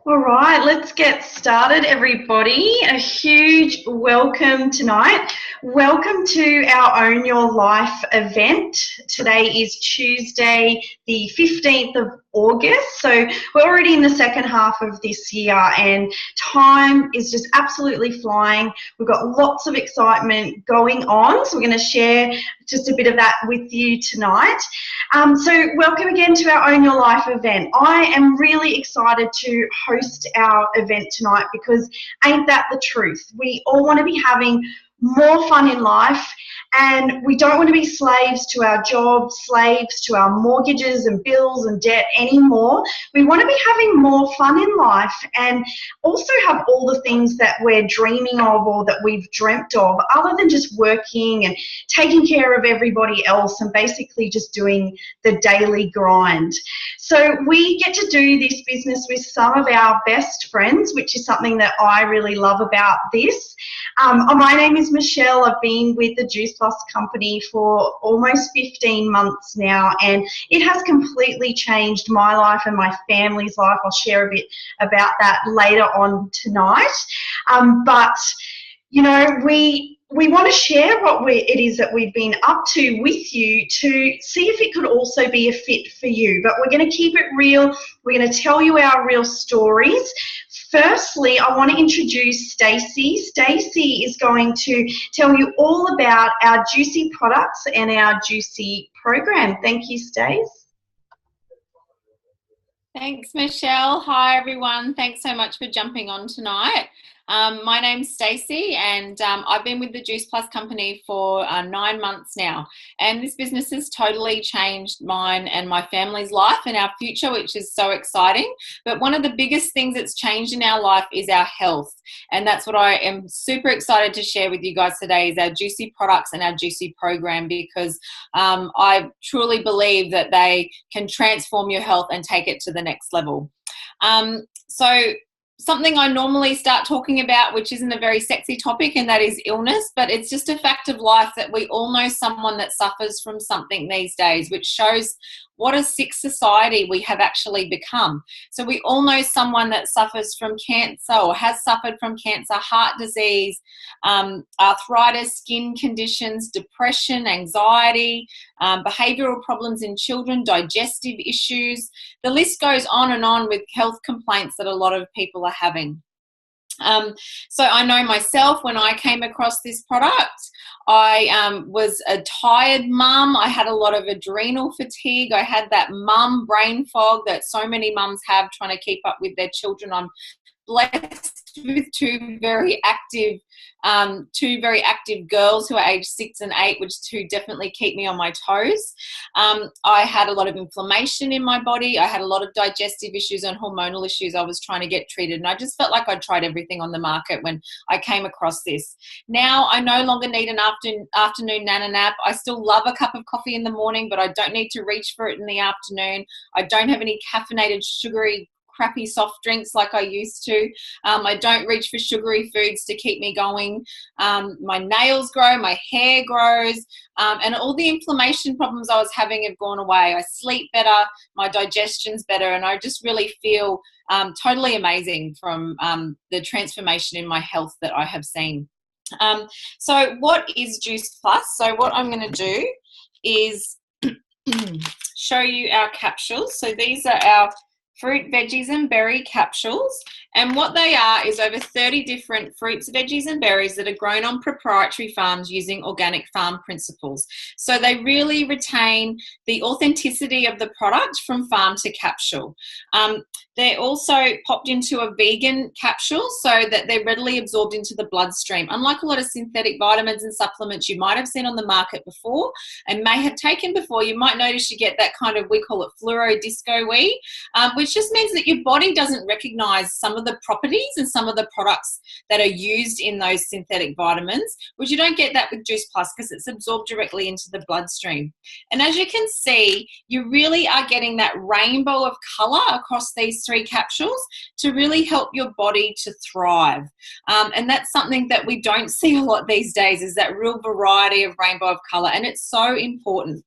All right, let's get started, everybody. A huge welcome tonight. Welcome to our Own Your Life event. Today is Tuesday, the 15th of August. So we're already in the second half of this year and time is just absolutely flying. We've got lots of excitement going on. So we're going to share just a bit of that with you tonight. So welcome again to our Own Your Life event. I am really excited to host our event tonight because ain't that the truth? We all want to be having more fun in life, and we don't want to be slaves to our jobs, slaves to our mortgages and bills and debt anymore. We want to be having more fun in life and also have all the things that we're dreaming of or that we've dreamt of, other than just working and taking care of everybody else and basically just doing the daily grind. So we get to do this business with some of our best friends, which is something that I really love about this. My name is Michelle. I've been with the Juice Plus company for almost 15 months now, and it has completely changed my life and my family's life. I'll share a bit about that later on tonight. But, you know, we want to share what it is that we've been up to with you to see if it could also be a fit for you. But we're going to keep it real. We're going to tell you our real stories. Firstly, I want to introduce Stacey. Stacey is going to tell you all about our Juicy products and our Juicy program. Thank you, Stace. Thanks, Michelle. Hi, everyone. Thanks so much for jumping on tonight. My name's Stacey, and I've been with the Juice Plus company for 9 months now. And this business has totally changed mine and my family's life and our future, which is so exciting. But one of the biggest things that's changed in our life is our health. And that's what I am super excited to share with you guys today, is our Juicy products and our Juicy program, because I truly believe that they can transform your health and take it to the next level. So something I normally start talking about, which isn't a very sexy topic, and that is illness, but it's just a fact of life that we all know someone that suffers from something these days, which shows what a sick society we have actually become. So we all know someone that suffers from cancer or has suffered from cancer, heart disease, arthritis, skin conditions, depression, anxiety, behavioural problems in children, digestive issues. The list goes on and on with health complaints that a lot of people are having. So I know myself, when I came across this product, I was a tired mum. I had a lot of adrenal fatigue. I had that mum brain fog that so many mums have trying to keep up with their children. I'm blessed with two very active girls who are aged 6 and 8, which definitely keep me on my toes. I had a lot of inflammation in my body. I had a lot of digestive issues and hormonal issues I was trying to get treated. And I just felt like I'd tried everything on the market when I came across this. Now I no longer need an afternoon nana nap. I still love a cup of coffee in the morning, but I don't need to reach for it in the afternoon. I don't have any caffeinated, sugary, crappy soft drinks like I used to. I don't reach for sugary foods to keep me going. My nails grow, my hair grows, and all the inflammation problems I was having have gone away. I sleep better, my digestion's better, and I just really feel totally amazing from the transformation in my health that I have seen. So what is Juice Plus? So what I'm going to do is show you our capsules. So these are our fruit, veggies and berry capsules, and what they are is over 30 different fruits, veggies and berries that are grown on proprietary farms using organic farm principles. So they really retain the authenticity of the product from farm to capsule. They're also popped into a vegan capsule so that they're readily absorbed into the bloodstream. Unlike a lot of synthetic vitamins and supplements you might have seen on the market before and may have taken before, you might notice you get that kind of, we call it fluoro disco-y, which just means that your body doesn't recognize some of the properties and some of the products that are used in those synthetic vitamins, which you don't get that with Juice Plus because it's absorbed directly into the bloodstream. And as you can see, you really are getting that rainbow of color across these 3 capsules to really help your body to thrive. And that's something that we don't see a lot these days, is that real variety of rainbow of color, and it's so important.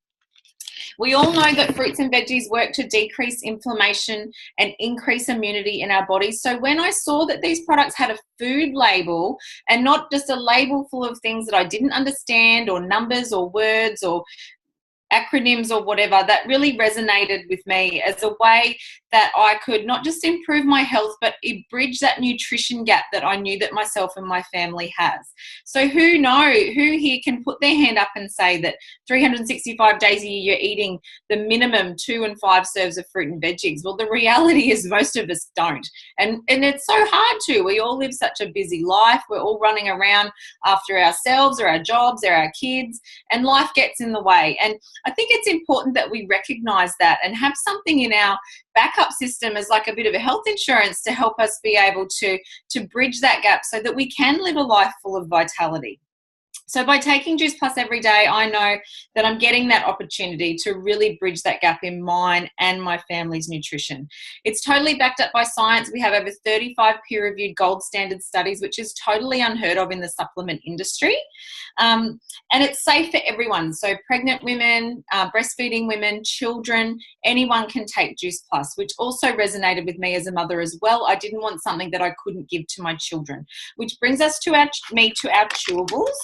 We all know that fruits and veggies work to decrease inflammation and increase immunity in our bodies. So when I saw that these products had a food label and not just a label full of things that I didn't understand, or numbers or words or acronyms or whatever, that really resonated with me as a way that I could not just improve my health, but bridge that nutrition gap that I knew that myself and my family has. So who here can put their hand up and say that 365 days a year you're eating the minimum 2 and 5 serves of fruit and veggies? Well, the reality is most of us don't. And it's so hard to. We all live such a busy life. We're all running around after ourselves or our jobs or our kids, and life gets in the way. And I think it's important that we recognize that and have something in our backup system as like a bit of a health insurance to help us be able to bridge that gap so that we can live a life full of vitality. So by taking Juice Plus every day, I know that I'm getting that opportunity to really bridge that gap in mine and my family's nutrition. It's totally backed up by science. We have over 35 peer-reviewed gold standard studies, which is totally unheard of in the supplement industry. And it's safe for everyone. So pregnant women, breastfeeding women, children, anyone can take Juice Plus, which also resonated with me as a mother as well. I didn't want something that I couldn't give to my children, which brings us to our chewables.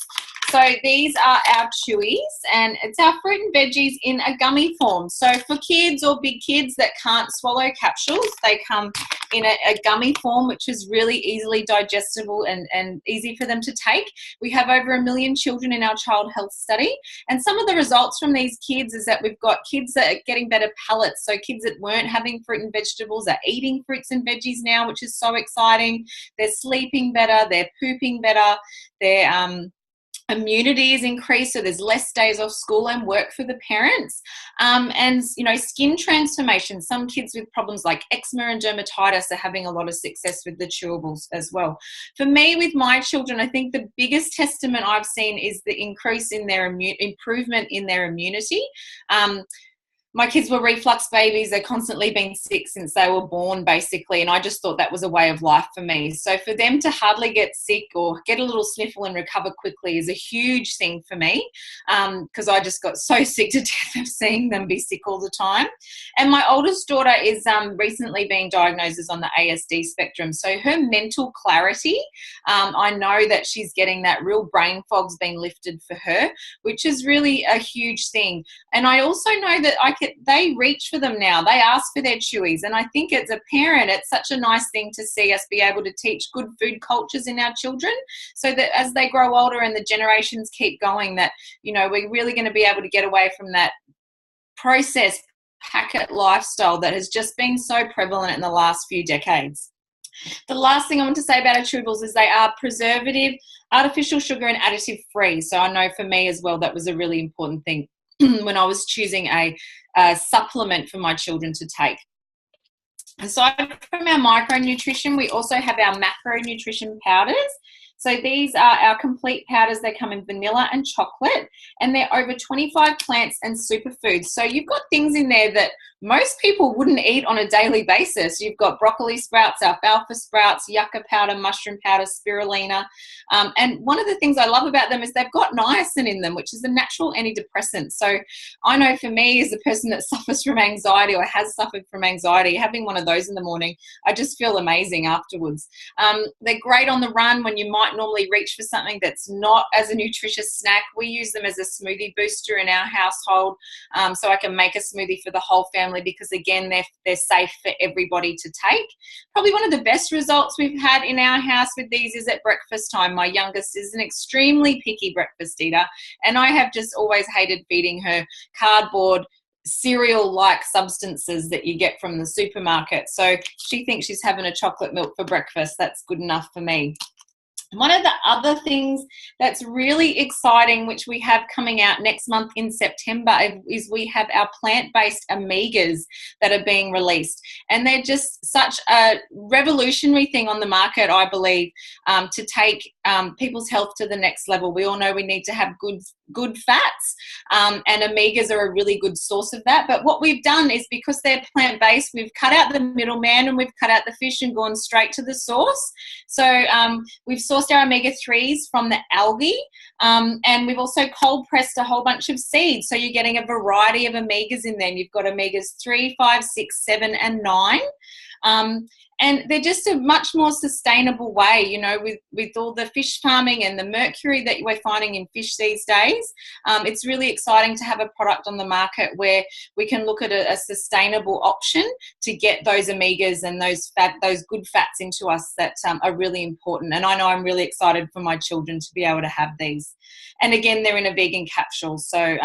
So these are our chewies, and it's our fruit and veggies in a gummy form. So for kids or big kids that can't swallow capsules, they come in a gummy form, which is really easily digestible and easy for them to take. We have over 1 million children in our child health study. And some of the results from these kids is that we've got kids that are getting better palates. So kids that weren't having fruit and vegetables are eating fruits and veggies now, which is so exciting. They're sleeping better. They're pooping better. Their immunity is increased, so there's less days off school and work for the parents. And, skin transformation. Some kids with problems like eczema and dermatitis are having a lot of success with the chewables as well. For me, with my children, I think the biggest testament I've seen is the increase in their improvement in their immunity. My kids were reflux babies. They've constantly been sick since they were born, basically, and I just thought that was a way of life for me. So for them to hardly get sick or get a little sniffle and recover quickly is a huge thing for me, because I just got so sick to death of seeing them be sick all the time. And my oldest daughter is recently being diagnosed as on the ASD spectrum. So her mental clarity, I know that she's getting that real brain fog's being lifted for her, which is really a huge thing. And I also know that they reach for them now. They ask for their chewies. And I think as a parent, it's such a nice thing to see us be able to teach good food cultures in our children, so that as they grow older and the generations keep going, that, we're really going to be able to get away from that processed packet lifestyle that has just been so prevalent in the last few decades. The last thing I want to say about our chewables is they are preservative, artificial sugar, and additive free. So I know for me as well, that was a really important thing when I was choosing a supplement for my children to take. Aside from our micronutrition, we also have our macronutrition powders. So these are our complete powders. They come in vanilla and chocolate, and they're over 25 plants and superfoods. So you've got things in there that most people wouldn't eat on a daily basis. You've got broccoli sprouts, alfalfa sprouts, yucca powder, mushroom powder, spirulina. And one of the things I love about them is they've got niacin in them, which is a natural antidepressant. So I know for me, as a person that suffers from anxiety or has suffered from anxiety, having one of those in the morning, I just feel amazing afterwards. They're great on the run when you might normally reach for something that's not as a nutritious snack. We use them as a smoothie booster in our household, so I can make a smoothie for the whole family, because again, they're safe for everybody to take. Probably one of the best results we've had in our house with these is at breakfast time. My youngest is an extremely picky breakfast eater, and I have just always hated feeding her cardboard cereal-like substances that you get from the supermarket. So she thinks she's having a chocolate milk for breakfast. That's good enough for me. One of the other things that's really exciting, which we have coming out next month in September, is we have our plant-based omegas that are being released. And they're just such a revolutionary thing on the market, I believe, to take people's health to the next level. We all know we need to have good good fats, and omegas are a really good source of that. But what we've done is, because they're plant-based, we've cut out the middleman and we've cut out the fish and gone straight to the source. So we've sourced our omega-3s from the algae, and we've also cold pressed a whole bunch of seeds. So you're getting a variety of omegas in there. You've got omegas 3, 5, 6, 7, and 9. And they're just a much more sustainable way, you know, with all the fish farming and the mercury that we're finding in fish these days. It's really exciting to have a product on the market where we can look at a sustainable option to get those omegas and those good fats into us that are really important. And I know I'm really excited for my children to be able to have these. And again, they're in a vegan capsule, so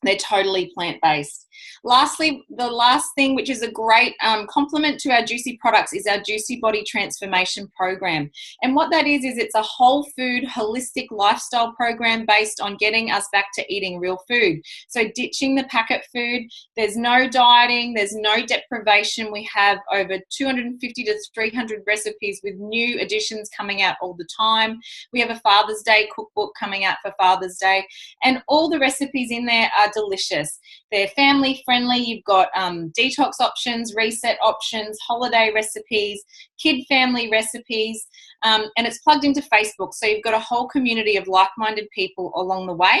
they're totally plant-based. Lastly, the last thing, which is a great complement to our Juicy products, is our Juicy Body Transformation Program. And what that is it's a whole food, holistic lifestyle program based on getting us back to eating real food. So ditching the packet food, there's no dieting, there's no deprivation. We have over 250 to 300 recipes with new additions coming out all the time. We have a Father's Day cookbook coming out for Father's Day, and all the recipes in there are delicious. They're family friendly. You've got detox options, reset options, holiday recipes, kid family recipes, and it's plugged into Facebook. So you've got a whole community of like-minded people along the way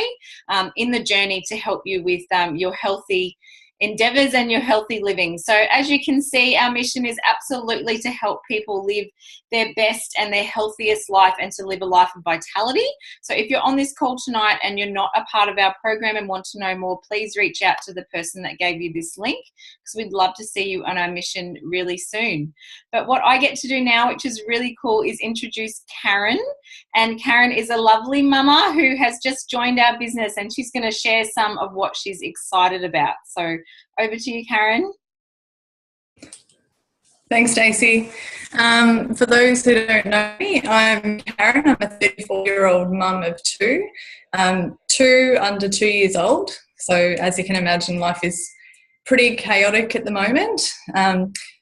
in the journey to help you with your healthy endeavors and your healthy living. So as you can see, our mission is absolutely to help people live their best and their healthiest life and to live a life of vitality. So if you're on this call tonight and you're not a part of our program and want to know more, please reach out to the person that gave you this link, because we'd love to see you on our mission really soon. But what I get to do now, which is really cool, is introduce Karen. And Karen is a lovely mama who has just joined our business, and she's going to share some of what she's excited about. So over to you, Karen. Thanks, Stacey. For those who don't know me, I'm Karen. I'm a 34-year-old mum of two, two under 2 years old. So as you can imagine, life is pretty chaotic at the moment.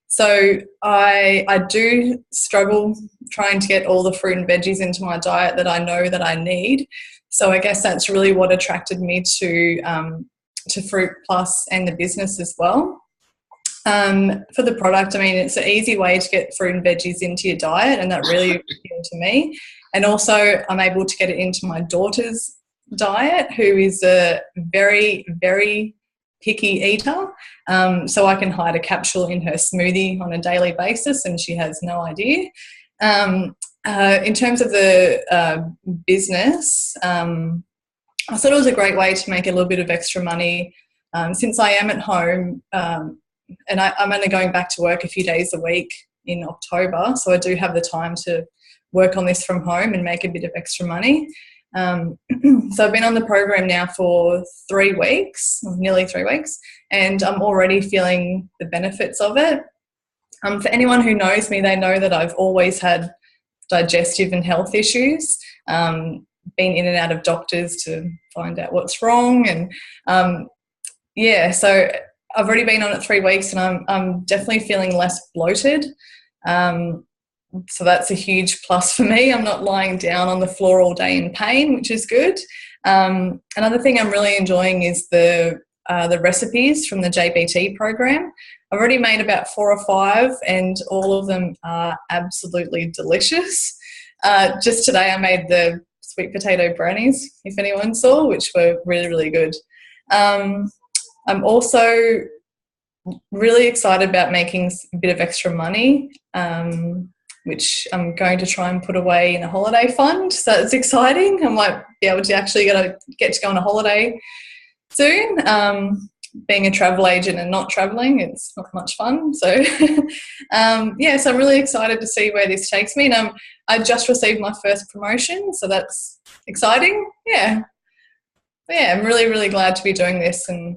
So I do struggle trying to get all the fruit and veggies into my diet that I know that I need. So I guess that's really what attracted me to Fruit Plus and the business as well. For the product, I mean, it's an easy way to get fruit and veggies into your diet, and that really appealed to me. And also I'm able to get it into my daughter's diet, who is a very, very picky eater. So I can hide a capsule in her smoothie on a daily basis and she has no idea. In terms of the business, I thought it was a great way to make a little bit of extra money. Since I am at home, and I'm only going back to work a few days a week in October, so I do have the time to work on this from home and make a bit of extra money. So I've been on the program now for 3 weeks, nearly 3 weeks, and I'm already feeling the benefits of it. For anyone who knows me, they know that I've always had digestive and health issues, been in and out of doctors to find out what's wrong. And so I've already been on it 3 weeks and I'm definitely feeling less bloated. So that's a huge plus for me. I'm not lying down on the floor all day in pain, which is good. Another thing I'm really enjoying is the recipes from the JBT program. I've already made about 4 or 5 and all of them are absolutely delicious. Just today I made the sweet potato brownies, if anyone saw, which were really, really good. I'm also really excited about making a bit of extra money, which I'm going to try and put away in a holiday fund. So it's exciting. I might be able to actually get to go on a holiday soon. Being a travel agent and not traveling, it's not much fun. So, so I'm really excited to see where this takes me. And I just received my first promotion, so that's exciting. I'm really, really glad to be doing this, and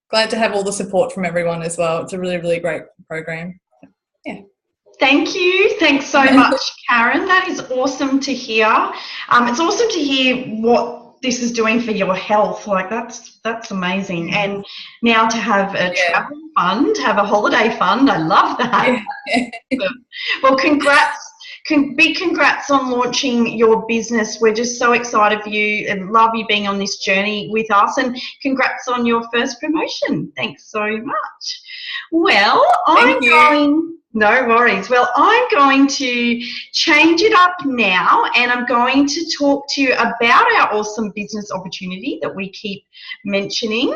glad to have all the support from everyone as well. It's a really, really great program. Thank you. Thanks so much, Karen. That is awesome to hear. It's awesome to hear what this is doing for your health. Like that's amazing. And now to have a travel fund, have a holiday fund, I love that. Well, big congrats on launching your business. We're just so excited for you and love you being on this journey with us, and congrats on your first promotion. Thanks so much. Well, no worries. Well, I'm going to change it up now, and I'm going to talk to you about our awesome business opportunity that we keep mentioning.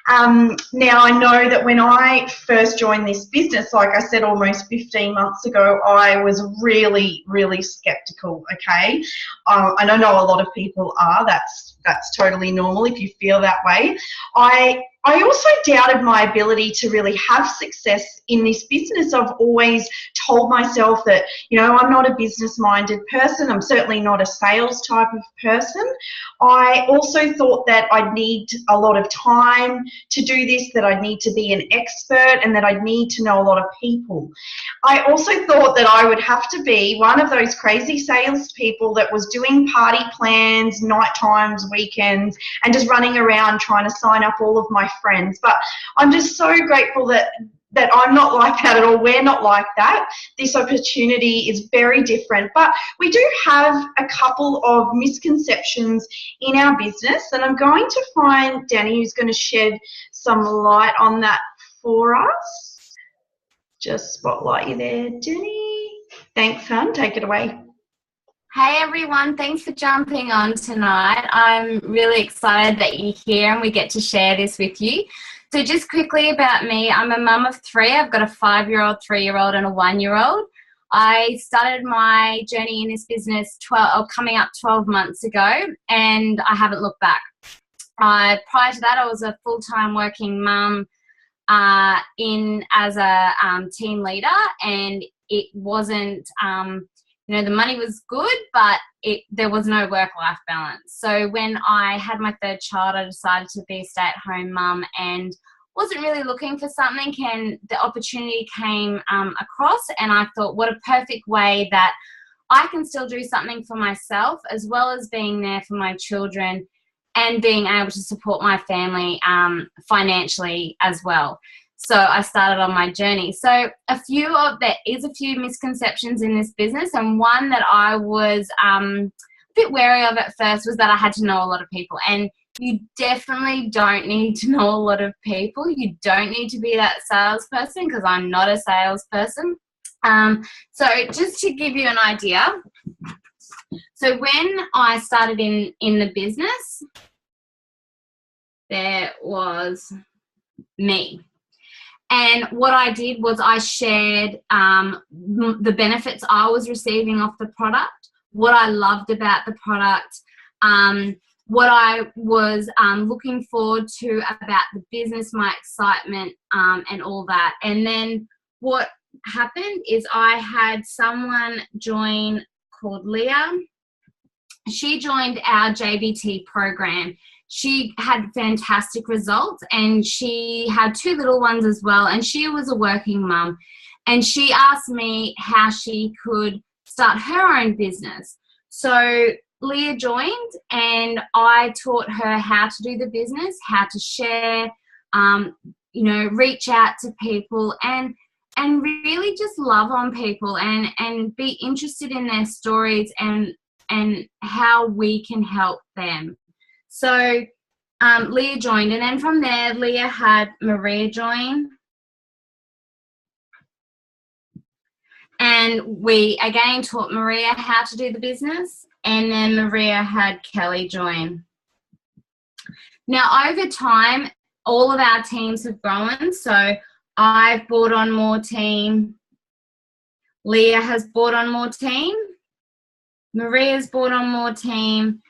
Now, I know that when I first joined this business, like I said, almost 15 months ago, I was really, really skeptical, okay? And I know a lot of people are. That's totally normal if you feel that way. I also doubted my ability to really have success in this business. I've always told myself that, I'm not a business-minded person. I'm certainly not a sales type of person. I also thought that I'd need a lot of time to do this, that I'd need to be an expert, and that I'd need to know a lot of people. I also thought that I would have to be one of those crazy salespeople that was doing party plans, night times, weekends, and just running around trying to sign up all of my friends. But I'm just so grateful that I'm not like that at all. We're not like that. This opportunity is very different. But we do have a couple of misconceptions in our business, and I'm going to find Danny, who's going to shed some light on that for us. Just spotlight you there, Danny. Thanks, hon. Take it away. Hey everyone, thanks for jumping on tonight. I'm really excited that you're here and we get to share this with you. So just quickly about me, I'm a mum of 3. I've got a 5-year-old, 3-year-old and a 1-year-old. I started my journey in this business coming up 12 months ago, and I haven't looked back. Prior to that, I was a full-time working mum as a team leader, and it wasn't the money was good, but there was no work-life balance. So when I had my 3rd child, I decided to be a stay-at-home mum and wasn't really looking for something, and the opportunity came across, and I thought, what a perfect way that I can still do something for myself as well as being there for my children and being able to support my family financially as well. So I started on my journey. So there is a few misconceptions in this business, and one that I was a bit wary of at first was that I had to know a lot of people. And you definitely don't need to know a lot of people. You don't need to be that salesperson, because I'm not a salesperson. So just to give you an idea, so when I started in the business, there was me. And what I did was I shared the benefits I was receiving off the product, what I loved about the product, what I was looking forward to about the business, my excitement, and all that. And then what happened is I had someone join called Leah. She joined our JBT program. She had fantastic results, and she had 2 little ones as well, and she was a working mum. And she asked me how she could start her own business. So Leah joined, and I taught her how to do the business, how to share, reach out to people and really just love on people and be interested in their stories and how we can help them. So Leah joined, and then from there, Leah had Maria join. And we again taught Maria how to do the business, and then Maria had Kelly join. Now, over time, all of our teams have grown. So I've brought on more team. Leah has brought on more team. Maria's brought on more team.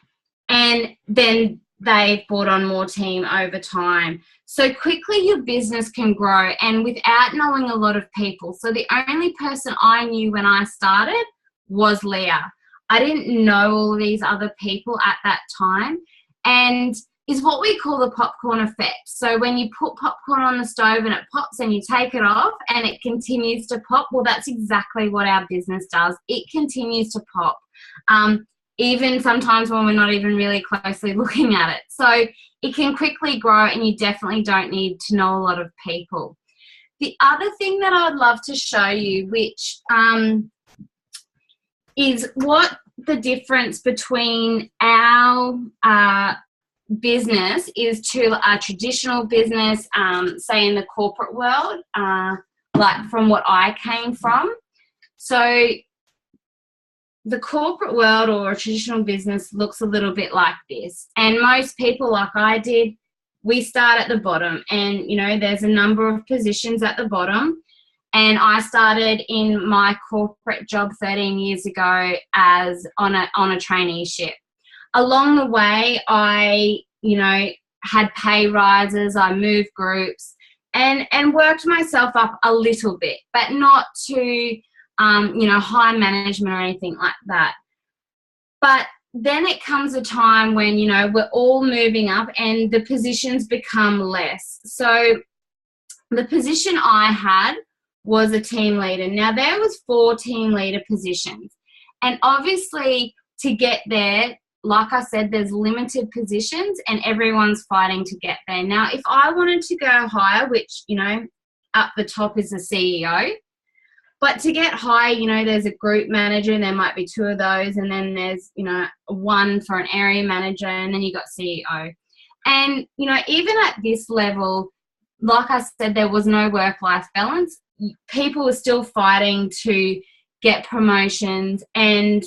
And then they've brought on more team over time. So quickly your business can grow, and without knowing a lot of people. So the only person I knew when I started was Leah. I didn't know all these other people at that time, and is what we call the popcorn effect. So when you put popcorn on the stove and it pops and you take it off and it continues to pop, well, that's exactly what our business does. It continues to pop. Even sometimes when we're not even really closely looking at it. So it can quickly grow, and you definitely don't need to know a lot of people. The other thing that I would love to show you, which is what the difference between our business is to a traditional business, say in the corporate world, like from what I came from. So the corporate world or a traditional business looks a little bit like this. And most people, like I did, we start at the bottom, and, you know, there's a number of positions at the bottom. And I started in my corporate job 13 years ago as on a traineeship. Along the way, I, you know, had pay rises, I moved groups and worked myself up a little bit, but not to, you know, high management or anything like that. But then it comes a time when, you know, we're all moving up and the positions become less. So the position I had was a team leader. Now, there was 4 team leader positions. And obviously, to get there, like I said, there's limited positions and everyone's fighting to get there. Now, if I wanted to go higher, which, you know, up the top is the CEO, but to get higher, you know, there's a group manager and there might be 2 of those, and then there's, you know, 1 for an area manager, and then you got CEO. And, you know, even at this level, like I said, there was no work-life balance. People were still fighting to get promotions, and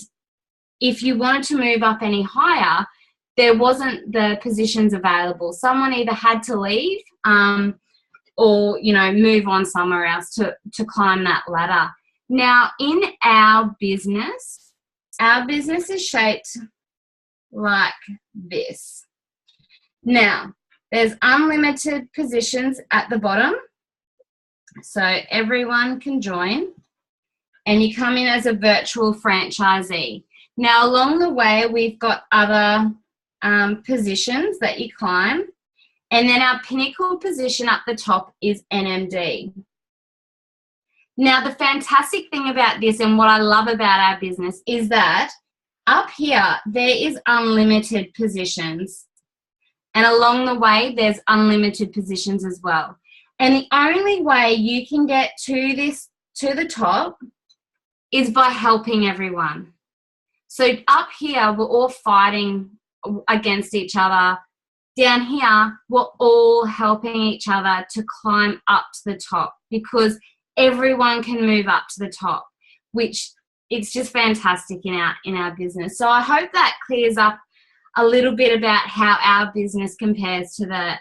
if you wanted to move up any higher, there wasn't the positions available. Someone either had to leave or, you know, move on somewhere else to climb that ladder. Now, in our business is shaped like this. Now, there's unlimited positions at the bottom, so everyone can join, and you come in as a virtual franchisee. Now, along the way, we've got other positions that you climb, and then our pinnacle position up the top is NMD. Now, the fantastic thing about this and what I love about our business is that up here, there is unlimited positions, and along the way, there's unlimited positions as well. And the only way you can get to the top is by helping everyone. So up here, we're all fighting against each other. Down here, we're all helping each other to climb up to the top, because everyone can move up to the top, which it's just fantastic in our business. So I hope that clears up a little bit about how our business compares to the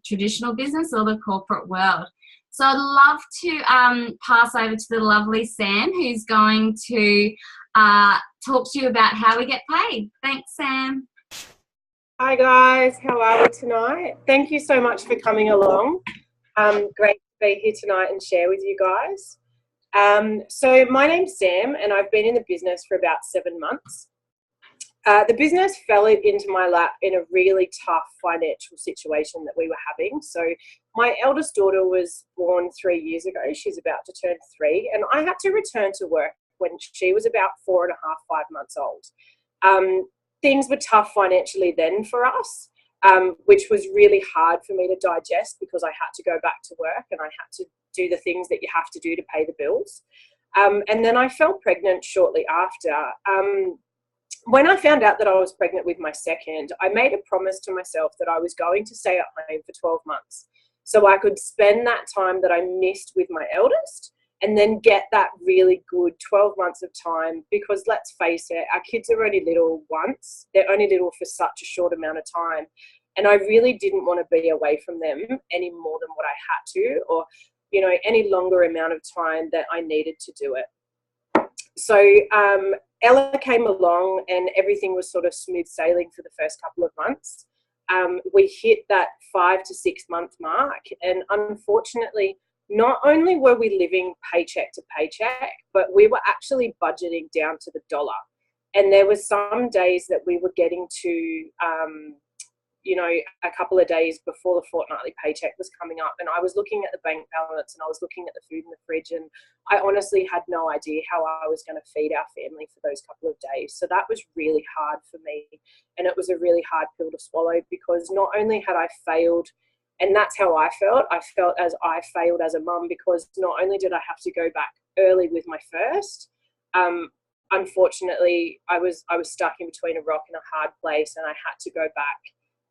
traditional business or the corporate world. So I'd love to pass over to the lovely Sam, who's going to talk to you about how we get paid. Thanks, Sam. Hi guys, how are we tonight? Thank you so much for coming along. Great to be here tonight and share with you guys. So my name's Sam, and I've been in the business for about 7 months. The business fell into my lap in a really tough financial situation that we were having. So my eldest daughter was born 3 years ago. She's about to turn 3, and I had to return to work when she was about 4.5, 5 months old. Things were tough financially then for us, which was really hard for me to digest, because I had to go back to work and I had to do the things that you have to do to pay the bills. And then I fell pregnant shortly after. When I found out that I was pregnant with my second, I made a promise to myself that I was going to stay at home for 12 months so I could spend that time that I missed with my eldest and then get that really good 12 months of time, because let's face it, our kids are only little once. They're only little for such a short amount of time. And I really didn't want to be away from them any more than what I had to, or, you know, any longer amount of time that I needed to do it. So Ella came along and everything was sort of smooth sailing for the first couple of months. We hit that 5 to 6 month mark, and unfortunately, not only were we living paycheck to paycheck, but we were actually budgeting down to the dollar. And there were some days that we were getting to, you know, a couple of days before the fortnightly paycheck was coming up, and I was looking at the bank balance and I was looking at the food in the fridge, and I honestly had no idea how I was going to feed our family for those couple of days. So that was really hard for me, and it was a really hard pill to swallow, because not only had I failed, and that's how I felt as I failed as a mum, because not only did I have to go back early with my first, unfortunately, I was stuck in between a rock and a hard place, and I had to go back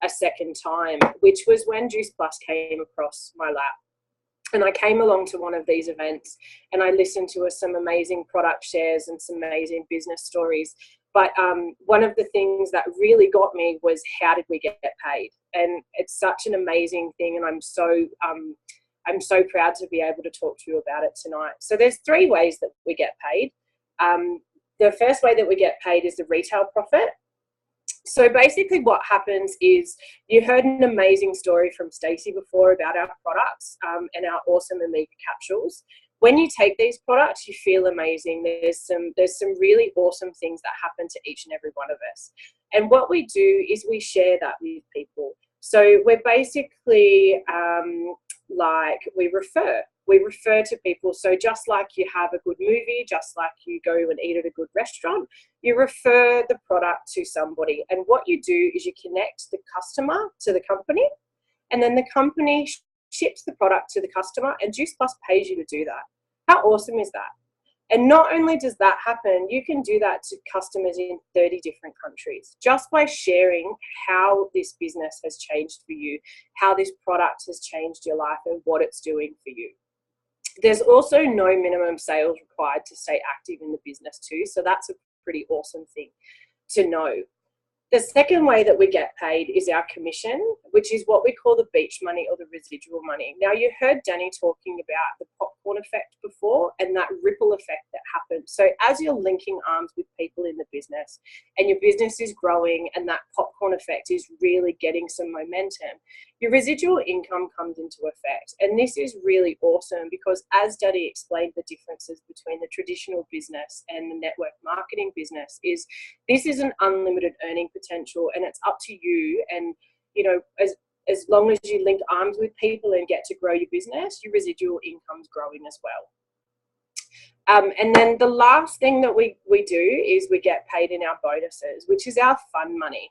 a second time, which was when Juice Plus came across my lap. And I came along to one of these events and I listened to some amazing product shares and some amazing business stories. But one of the things that really got me was, how did we get paid? And it's such an amazing thing, and I'm so proud to be able to talk to you about it tonight. So there's 3 ways that we get paid. The first way that we get paid is the retail profit. So basically what happens is, you heard an amazing story from Stacey before about our products and our awesome Omega capsules. When you take these products, you feel amazing. There's some really awesome things that happen to each and every one of us. And what we do is we share that with people. So we're basically we refer to people. So just like you have a good movie, just like you go and eat at a good restaurant, you refer the product to somebody. And what you do is you connect the customer to the company, and then the company ships the product to the customer, and Juice Plus pays you to do that. How awesome is that? And not only does that happen, you can do that to customers in 30 different countries, just by sharing how this business has changed for you, how this product has changed your life, and what it's doing for you. There's also no minimum sales required to stay active in the business too, so that's a pretty awesome thing to know. The second way that we get paid is our commission, which is what we call the beach money or the residual money. Now, you heard Danny talking about the popcorn effect before, and that ripple effect that happens. So as you're linking arms with people in the business and your business is growing and that popcorn effect is really getting some momentum, your residual income comes into effect. And this is really awesome because, as Danny explained, the differences between the traditional business and the network marketing business is, this is an unlimited earning potential, and it's up to you. And, you know, as long as you link arms with people and get to grow your business, your residual income's growing as well. And then the last thing that we do is we get paid in our bonuses, which is our fun money.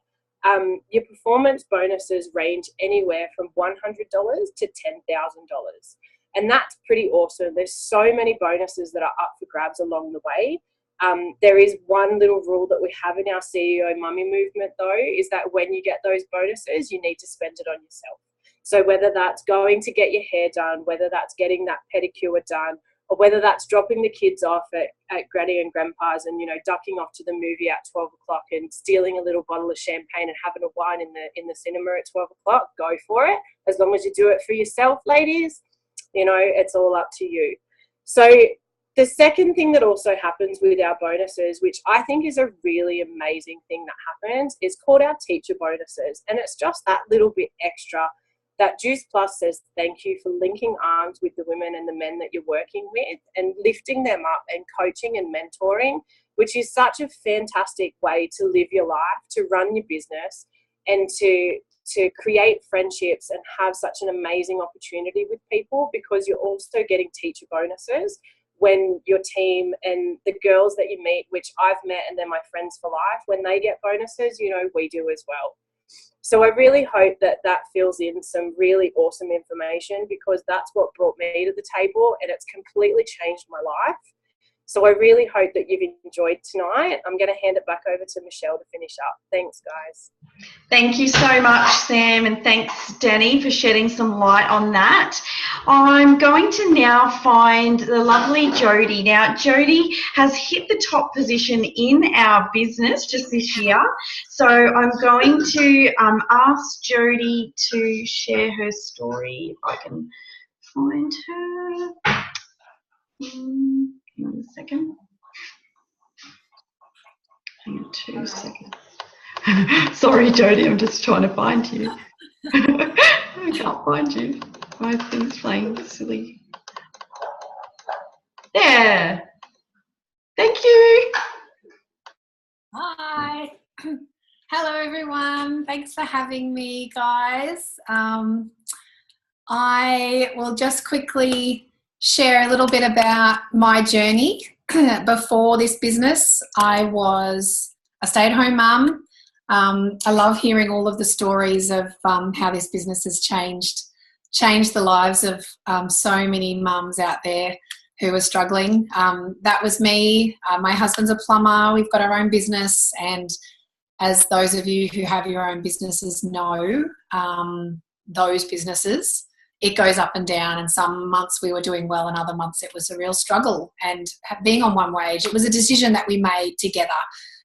Your performance bonuses range anywhere from $100 to $10,000. And that's pretty awesome. There's so many bonuses that are up for grabs along the way. There is one little rule that we have in our CEO Mummy movement, though, is that when you get those bonuses, you need to spend it on yourself. So whether that's going to get your hair done, whether that's getting that pedicure done, or whether that's dropping the kids off at Granny and Grandpa's and, you know, ducking off to the movie at 12 o'clock and stealing a little bottle of champagne and having a wine in the cinema at 12 o'clock, go for it. As long as you do it for yourself, ladies, you know, it's all up to you. So the second thing that also happens with our bonuses, which I think is a really amazing thing that happens, is called our teacher bonuses. And it's just that little bit extra that Juice Plus says thank you for linking arms with the women and the men that you're working with and lifting them up and coaching and mentoring, which is such a fantastic way to live your life, to run your business, and to create friendships and have such an amazing opportunity with people, because you're also getting teacher bonuses when your team and the girls that you meet, which I've met and they're my friends for life, when they get bonuses, you know, we do as well. So I really hope that fills in some really awesome information, because that's what brought me to the table and it's completely changed my life. So I really hope that you've enjoyed tonight. I'm going to hand it back over to Michelle to finish up. Thanks, guys. Thank you so much, Sam, and thanks, Danny, for shedding some light on that. I'm going to now find the lovely Jody. Now, Jody has hit the top position in our business just this year. So I'm going to ask Jody to share her story, if I can find her. Hang on a second. Hang on 2 seconds. Sorry, Jody, I'm just trying to find you. I can't find you. My thing's playing silly. There. Thank you. Hi. Hello, everyone. Thanks for having me, guys. I will just quickly share a little bit about my journey. Before this business, I was a stay-at-home mum. I love hearing all of the stories of how this business has changed the lives of so many mums out there who was struggling. That was me. My husband's a plumber. We've got our own business, and as those of you who have your own businesses know, those businesses, it goes up and down, and some months we were doing well and other months it was a real struggle. And being on one wage, it was a decision that we made together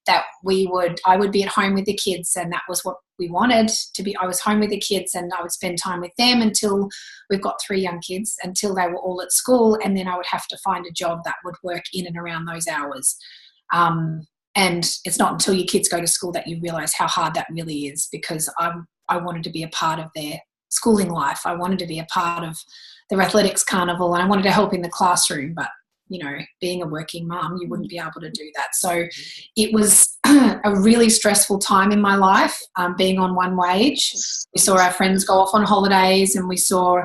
that I would be at home with the kids, and that was what we wanted to be. I was home with the kids and I would spend time with them until we've got 3 young kids, until they were all at school, and then I would have to find a job that would work in and around those hours. And it's not until your kids go to school that you realise how hard that really is, because I wanted to be a part of their schooling life. I wanted to be a part of their athletics carnival, and I wanted to help in the classroom. But, you know, being a working mum, you wouldn't be able to do that. So it was a really stressful time in my life, being on one wage. We saw our friends go off on holidays, and we saw,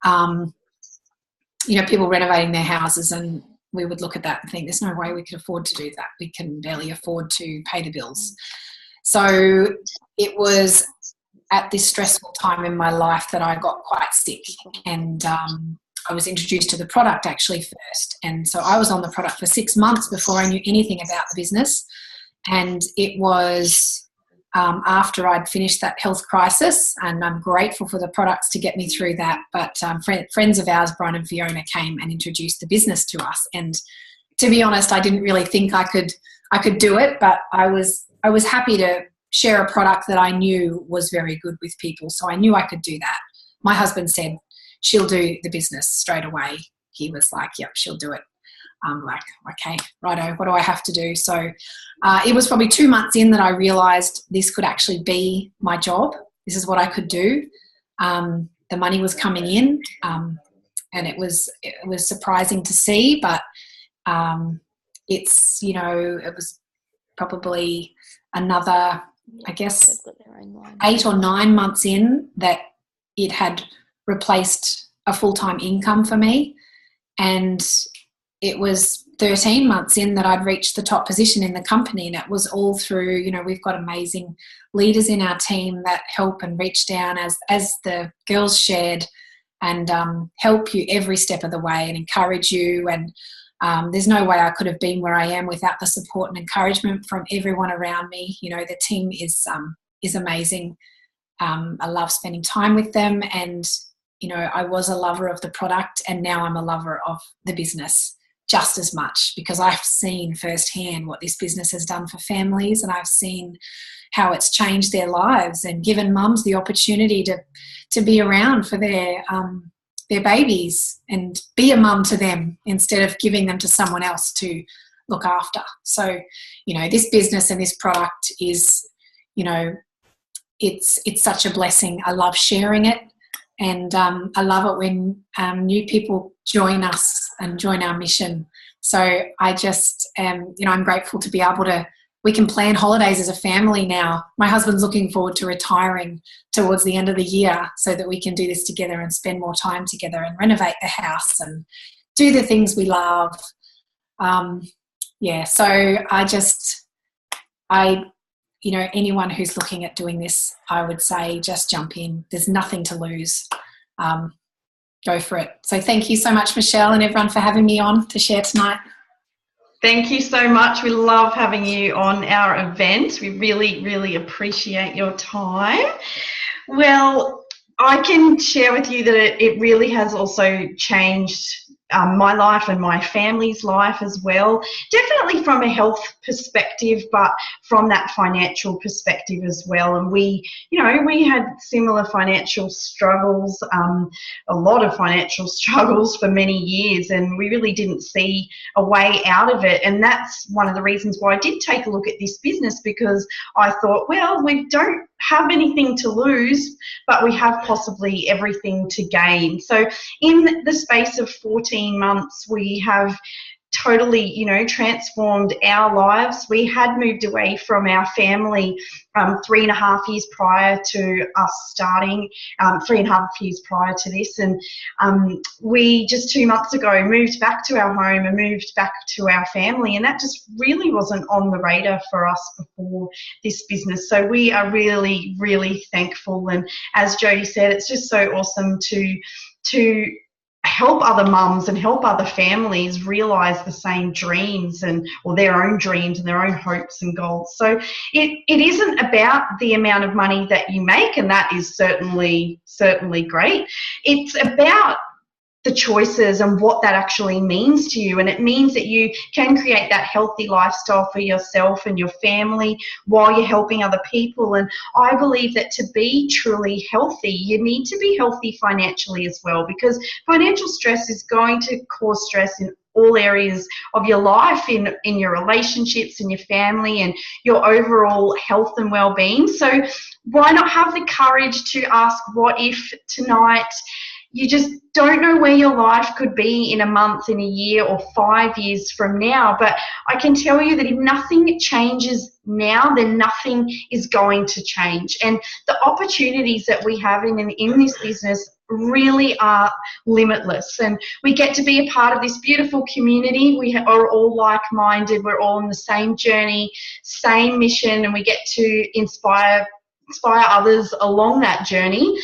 people renovating their houses, and we would look at that and think, there's no way we could afford to do that. We can barely afford to pay the bills. So it was at this stressful time in my life that I got quite sick, and I was introduced to the product actually first. And so I was on the product for 6 months before I knew anything about the business. And it was after I'd finished that health crisis, and I'm grateful for the products to get me through that. But friends of ours, Brian and Fiona, came and introduced the business to us. And to be honest, I didn't really think I could do it, but I was happy to share a product that I knew was very good with people. So I knew I could do that. My husband said, she'll do the business straight away. He was like, yep, she'll do it. I'm like, okay, righto, what do I have to do? So it was probably 2 months in that I realised this could actually be my job. This is what I could do. The money was coming in, and it was surprising to see, but it was probably another, I guess, 8 or 9 months in that it had replaced a full-time income for me. And it was 13 months in that I'd reached the top position in the company, and it was all through, we've got amazing leaders in our team that help and reach down as the girls shared, and help you every step of the way and encourage you. And there's no way I could have been where I am without the support and encouragement from everyone around me. The team is amazing. I love spending time with them, and I was a lover of the product, and now I'm a lover of the business just as much, because I've seen firsthand what this business has done for families, and I've seen how it's changed their lives and given mums the opportunity to be around for their babies and be a mum to them instead of giving them to someone else to look after. So, this business and this product is, it's such a blessing. I love sharing it. And I love it when new people join us and join our mission. So I just I'm grateful to be able to, we can plan holidays as a family now. My husband's looking forward to retiring towards the end of the year so that we can do this together and spend more time together and renovate the house and do the things we love. So anyone who's looking at doing this, I would say just jump in. There's nothing to lose. Go for it. So thank you so much, Michelle, and everyone for having me on to share tonight. Thank you so much. We love having you on our event. We really, really appreciate your time. Well, I can share with you that it really has also changed my life and my family's life as well. Definitely from a health perspective, but from that financial perspective as well. And we had similar financial struggles, a lot of financial struggles for many years, and we really didn't see a way out of it. And that's one of the reasons why I did take a look at this business, because I thought, well, we don't have anything to lose, but we have possibly everything to gain. So in the space of 14 months, we have totally, transformed our lives. We had moved away from our family 3.5 years prior to us starting, 3.5 years prior to this. And we just 2 months ago moved back to our home and moved back to our family. And that just really wasn't on the radar for us before this business. So we are really, really thankful. And as Jody said, it's just so awesome to help other mums and help other families realize the same dreams or their own dreams and their own hopes and goals. So it isn't about the amount of money that you make, and that is certainly great. It's about the choices and what that actually means to you. And it means that you can create that healthy lifestyle for yourself and your family while you're helping other people. And I believe that to be truly healthy, you need to be healthy financially as well, because financial stress is going to cause stress in all areas of your life, in your relationships, in your family, and your overall health and well-being. So why not have the courage to ask what if tonight? You just don't know where your life could be in a month, in a year, or 5 years from now. But I can tell you that if nothing changes now, then nothing is going to change. And the opportunities that we have in this business really are limitless. And we get to be a part of this beautiful community. We are all like-minded. We're all on the same journey, same mission, and we get to inspire others along that journey.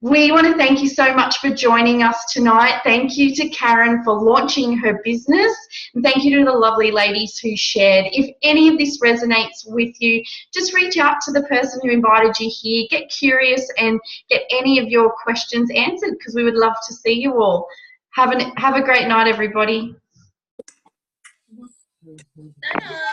We want to thank you so much for joining us tonight. Thank you to Karen for launching her business, and thank you to the lovely ladies who shared. If any of this resonates with you, just reach out to the person who invited you here. Get curious and get any of your questions answered, because we would love to see you all. Have a great night, everybody. Ta-da.